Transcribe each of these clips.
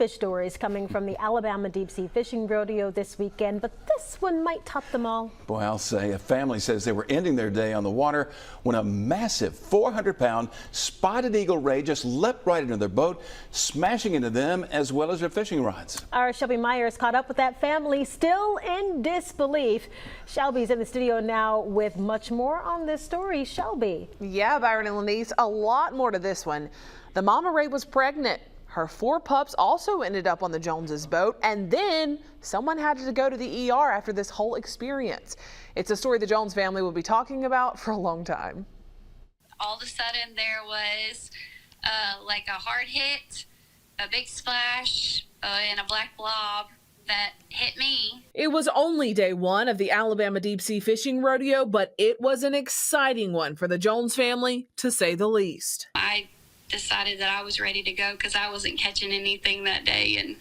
fish stories coming from the Alabama Deep Sea Fishing Rodeo this weekend, but this one might top them all. Boy, I'll say, a family says they were ending their day on the water when a massive 400-pound spotted eagle ray just leapt right into their boat, smashing into them as well as their fishing rods. Our Shelby Myers caught up with that family, still in disbelief. Shelby's in the studio now with much more on this story. Shelby. Yeah, Byron and Lenise, a lot more to this one. The mama ray was pregnant. Her 4 pups also ended up on the Joneses boat, and then someone had to go to the ER after this whole experience. It's a story the Jones family will be talking about for a long time. All of a sudden there was like a hard hit, a big splash, and a black blob that hit me. It was only day 1 of the Alabama Deep Sea Fishing Rodeo, but it was an exciting one for the Jones family, to say the least. I decided that I was ready to go because I wasn't catching anything that day, and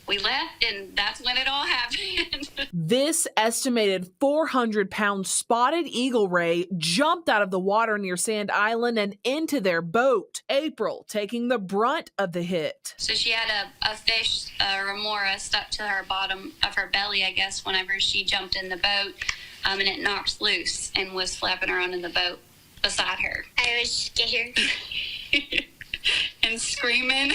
we left, and that's when it all happened. This estimated 400-pound spotted eagle ray jumped out of the water near Sand Island and into their boat, April taking the brunt of the hit. So she had a fish, a remora, stuck to her bottom of her belly, I guess, whenever she jumped in the boat, and it knocked loose and was flapping around in the boat beside her. I was scared. And screaming.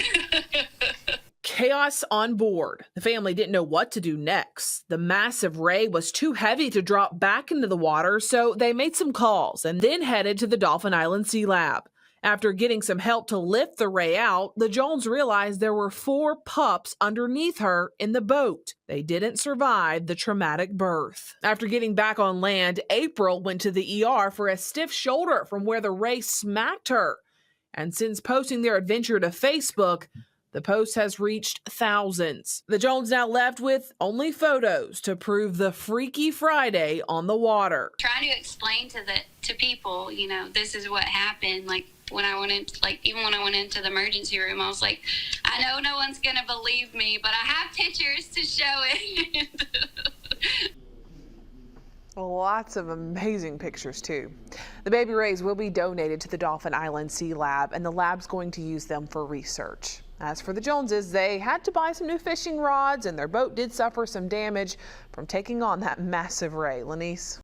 Chaos on board. The family didn't know what to do next. The massive ray was too heavy to drop back into the water, so they made some calls and then headed to the Dauphin Island Sea Lab. After getting some help to lift the ray out, the Jones realized there were 4 pups underneath her in the boat. They didn't survive the traumatic birth. After getting back on land, April went to the ER for a stiff shoulder from where the ray smacked her. And since posting their adventure to Facebook, the post has reached thousands. The Jones now left with only photos to prove the Freaky Friday on the water. Trying to explain to people, you know, this is what happened. Like when I went into, even when I went into the emergency room, I was like, I know no one's gonna believe me, but I have pictures to show it. Lots of amazing pictures too. The baby rays will be donated to the Dauphin Island Sea Lab, and the lab's going to use them for research. As for the Joneses, they had to buy some new fishing rods, and their boat did suffer some damage from taking on that massive ray. Lenise.